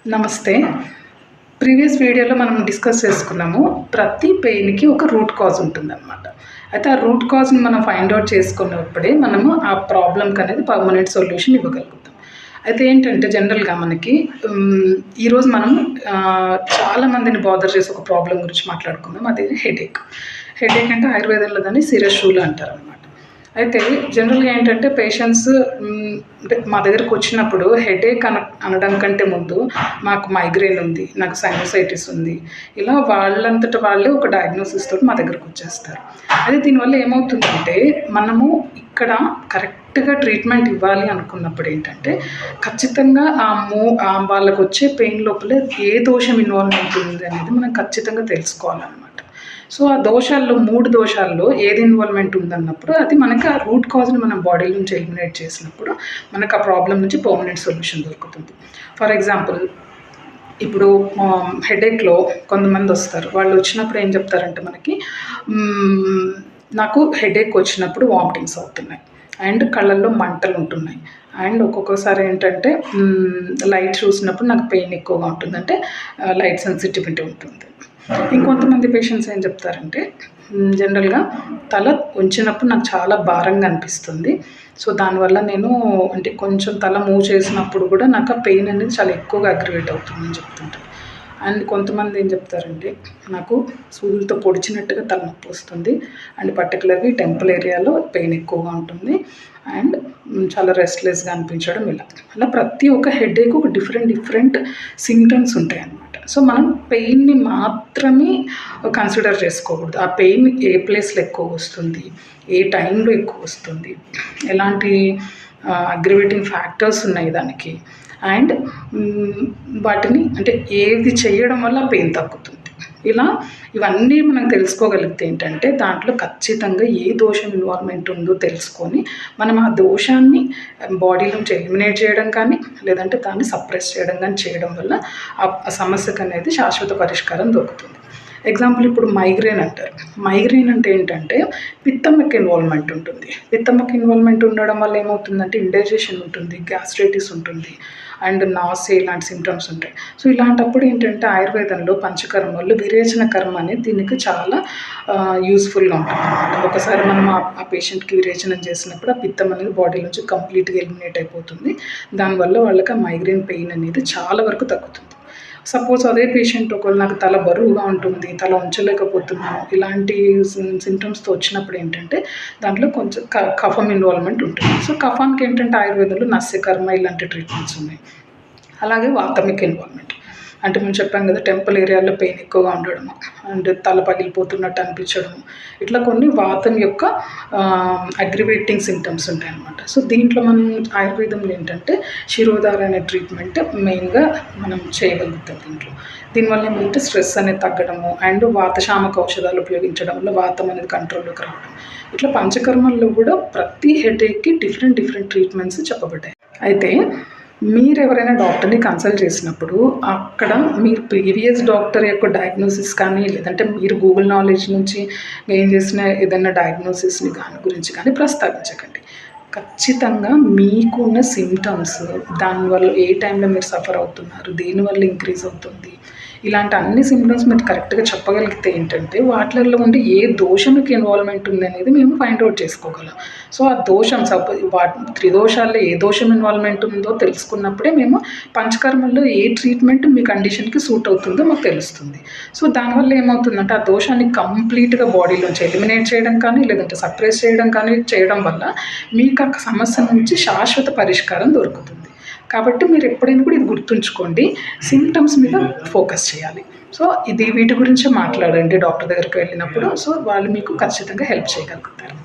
నమస్తే. ప్రీవియస్ వీడియోలో మనం డిస్కస్ చేసుకున్నాము. ప్రతి పెయిన్‌కి ఒక రూట్ కాజ్ ఉంటుందన్నమాట. అయితే ఆ రూట్ కాజ్‌ని మనం ఫైండ్ ఔట్ చేసుకున్నప్పుడే మనము ఆ ప్రాబ్లమ్‌కి అనేది పర్మనెంట్ సొల్యూషన్ ఇవ్వగలుగుతాం. అయితే ఏంటంటే జనరల్‌గా మనకి ఈరోజు మనం చాలా మందిని బాదర్ చేసే ఒక ప్రాబ్లమ్ గురించి మాట్లాడుకుందాం. అది హెడేక్. హెడేక్ అంటే ఆయుర్వేదంలో దాన్ని శిరశూల అంటారనమాట. అయితే జనరల్‌గా ఏంటంటే పేషెంట్స్ అంటే మా దగ్గరకు వచ్చినప్పుడు హెడేక్ అనడం కంటే ముందు మాకు మైగ్రేన్ ఉంది, నాకు సైనసైటిస్ ఉంది, ఇలా వాళ్ళంతట వాళ్ళే ఒక డయాగ్నోసిస్ తోటి మా దగ్గరకు వచ్చేస్తారు. అయితే దీనివల్ల ఏమవుతుందంటే మనము ఇక్కడ కరెక్ట్‌గా ట్రీట్మెంట్ ఇవ్వాలి అనుకున్నప్పుడు ఏంటంటే ఖచ్చితంగా వాళ్ళకు వచ్చే పెయిన్ లోపల ఏ దోషం ఇన్వాల్వ్‌మెంట్ ఉంది అనేది మనం ఖచ్చితంగా తెలుసుకోవాలన్నమాట. సో ఆ దోషాల్లో 3 దోషాల్లో ఏది ఇన్వాల్వ్‌మెంట్ ఉందన్నప్పుడు అది మనకి ఆ రూట్ కాజ్‌ని మన బాడీ నుంచి ఎలిమినేట్ చేసినప్పుడు మనకు ఆ ప్రాబ్లమ్ నుంచి పర్మనెంట్ సొల్యూషన్ దొరుకుతుంది. ఫర్ ఎగ్జాంపుల్ ఇప్పుడు హెడేక్‌లో కొంతమంది వస్తారు. వాళ్ళు వచ్చినప్పుడు ఏం చెప్తారంటే మనకి నాకు హెడేక్ వచ్చినప్పుడు వామిటింగ్స్ అవుతున్నాయి అండ్ కళ్ళల్లో మంటలు ఉంటున్నాయి అండ్ ఒక్కొక్కసారి ఏంటంటే లైట్ చూసినప్పుడు నాకు పెయిన్ ఎక్కువగా ఉంటుంది, అంటే లైట్ సెన్సిటివిటీ ఉంటుంది. ఇంకొంతమంది పేషెంట్స్ ఏం చెప్తారంటే జనరల్గా తల ఉంచినప్పుడు నాకు చాలా భారంగా అనిపిస్తుంది, సో దానివల్ల నేను అంటే కొంచెం తల మూవ్ చేసినప్పుడు కూడా నాకు ఆ పెయిన్ అనేది చాలా ఎక్కువగా అగ్రివేట్ అవుతుందని చెప్తుంటారు. అండ్ కొంతమంది ఏం చెప్తారంటే నాకు సూదులతో పొడిచినట్టుగా తలనొప్పి వస్తుంది అండ్ పర్టికులర్గా టెంపుల్ ఏరియాలో పెయిన్ ఎక్కువగా ఉంటుంది అండ్ చాలా రెస్ట్లెస్గా అనిపించడం, అలా ప్రతి ఒక్క హెడేక్ ఒక డిఫరెంట్ సిమ్టమ్స్ ఉంటాయి అన్నమాట. సో మనం పెయిన్ని మాత్రమే కన్సిడర్ చేసుకోకూడదు. ఆ పెయిన్ ఏ ప్లేస్లో ఎక్కువ వస్తుంది, ఏ టైంలో ఎక్కువ వస్తుంది, ఎలాంటి అగ్రివేటింగ్ ఫ్యాక్టర్స్ ఉన్నాయి దానికి, అండ్ వాటిని అంటే ఏది చేయడం వల్ల పెయిన్ తగ్గుతుంది. ఇవన్నీ మనం తెలుసుకోగలిగితే ఏంటంటే దాంట్లో ఖచ్చితంగా ఏ దోషం ఇన్వాల్వ్‌మెంట్ ఉందో తెలుసుకొని మనం ఆ దోషాన్ని బాడీ నుంచి ఎలిమినేట్ చేయడం కానీ లేదంటే దాన్ని సప్రెస్ చేయడం కానీ చేయడం వల్ల ఆ సమస్యకు అనేది శాశ్వత పరిష్కారం దొరుకుతుంది. ఎగ్జాంపుల్ ఇప్పుడు మైగ్రేన్ అంటారు. మైగ్రేన్ అంటే ఏంటంటే పిత్తమ్మకి ఇన్వాల్వ్‌మెంట్ ఉంటుంది. పిత్తమ్మకి ఇన్వాల్వ్‌మెంట్ ఉండడం వల్ల ఏమవుతుందంటే ఇండైజెషన్ ఉంటుంది, గ్యాస్ట్రైటిస్ ఉంటుంది అండ్ నాసే ఇలాంటి సిమ్టమ్స్ ఉంటాయి. సో ఇలాంటప్పుడు ఏంటంటే ఆయుర్వేదంలో పంచకర్మల్లో విరేచన కర్మ అనేది దీనికి చాలా యూస్ఫుల్గా ఉంటుంది. ఒకసారి మనం ఆ పేషెంట్కి విరేచనం చేసినప్పుడు ఆ పిత్తం అనేది బాడీ నుంచి కంప్లీట్గా ఎలిమినేట్ అయిపోతుంది. దానివల్ల వాళ్ళకి ఆ మైగ్రేన్ పెయిన్ అనేది చాలా వరకు తగ్గుతుంది. సపోజ్ అదే పేషెంట్ ఒకవేళ నాకు తల బరువుగా ఉంటుంది, తల ఉంచలేకపోతున్నాను, ఇలాంటి సిమ్టమ్స్తో వచ్చినప్పుడు ఏంటంటే దాంట్లో కొంచెం కఫం ఇన్వాల్వ్‌మెంట్ ఉంటుంది. సో కఫానికి ఏంటంటే ఆయుర్వేదంలో నస్యకర్మ ఇలాంటి ట్రీట్మెంట్స్ ఉన్నాయి. అలాగే వాతమిక్ ఇన్వాల్వ్‌మెంట్ అంటే మేము చెప్పాం కదా, టెంపుల్ ఏరియాలో పెయిన్ ఎక్కువగా ఉండడము అండ్ తల పగిలిపోతున్నట్టు అనిపించడము, ఇట్లా కొన్ని వాతం యొక్క అగ్రివేటింగ్ సిమ్టమ్స్ ఉంటాయన్నమాట. సో దీంట్లో మనం ఆయుర్వేదంలో ఏంటంటే శిరోధార అనే ట్రీట్మెంట్ మెయిన్గా మనం చేయగలుగుతాం. దీనివల్ల ఏమంటే స్ట్రెస్ అనేది తగ్గడము అండ్ వాతశామక ఔషధాలు ఉపయోగించడం వల్ల వాతం అనేది కంట్రోల్లోకి రావడం, ఇట్లా పంచకర్మల్లో కూడా ప్రతి హెడేక్కి డిఫరెంట్ ట్రీట్మెంట్స్ చెప్పబడ్డాయి. అయితే మీరు ఎవరైనా డాక్టర్ని కన్సల్ట్ చేసినప్పుడు అక్కడ మీరు ప్రీవియస్ డాక్టర్ యొక్క డయాగ్నోసిస్ కానీ లేదంటే మీరు గూగుల్ నాలెడ్జ్ నుంచి గెయిన్ చేసిన ఏదైనా డయాగ్నోసిస్ని గురించి కానీ ప్రస్తావించకండి. ఖచ్చితంగా మీకున్న సిమ్టమ్స్, దానివల్ల ఏ టైంలో మీరు సఫర్ అవుతున్నారు, దేనివల్ల ఇంక్రీజ్ అవుతుంది, ఇలాంటి అన్ని సిమ్టమ్స్ మీరు కరెక్ట్గా చెప్పగలిగితే ఏంటంటే వాటిల్లో ఉండి ఏ దోషంకి ఇన్వాల్వ్‌మెంట్ ఉంది అనేది మేము ఫైండ్ ఔట్ చేసుకోగలం. సో ఆ దోషం త్రిదోషాల్లో ఏ దోషం ఇన్వాల్వ్‌మెంట్ ఉందో తెలుసుకున్నప్పుడే మేము పంచకర్మల్లో ఏ ట్రీట్మెంట్ మీ కండిషన్కి సూట్ అవుతుందో మాకు తెలుస్తుంది. సో దానివల్ల ఏమవుతుందంటే ఆ దోషాన్ని కంప్లీట్గా బాడీలోంచి ఎలిమినేట్ చేయడం కానీ లేదంటే సప్రెస్ చేయడం కానీ చేయడం వల్ల మీకు ఆ సమస్య నుంచి శాశ్వత పరిష్కారం దొరుకుతుంది. కాబట్టి మీరు ఎప్పుడైనా కూడా ఇది గుర్తుంచుకోండి, సిమ్టమ్స్ మీద ఫోకస్ చేయాలి. సో వీటి గురించే మాట్లాడండి డాక్టర్ దగ్గరికి వెళ్ళినప్పుడు. సో వాళ్ళు మీకు ఖచ్చితంగా హెల్ప్ చేయగలుగుతారు.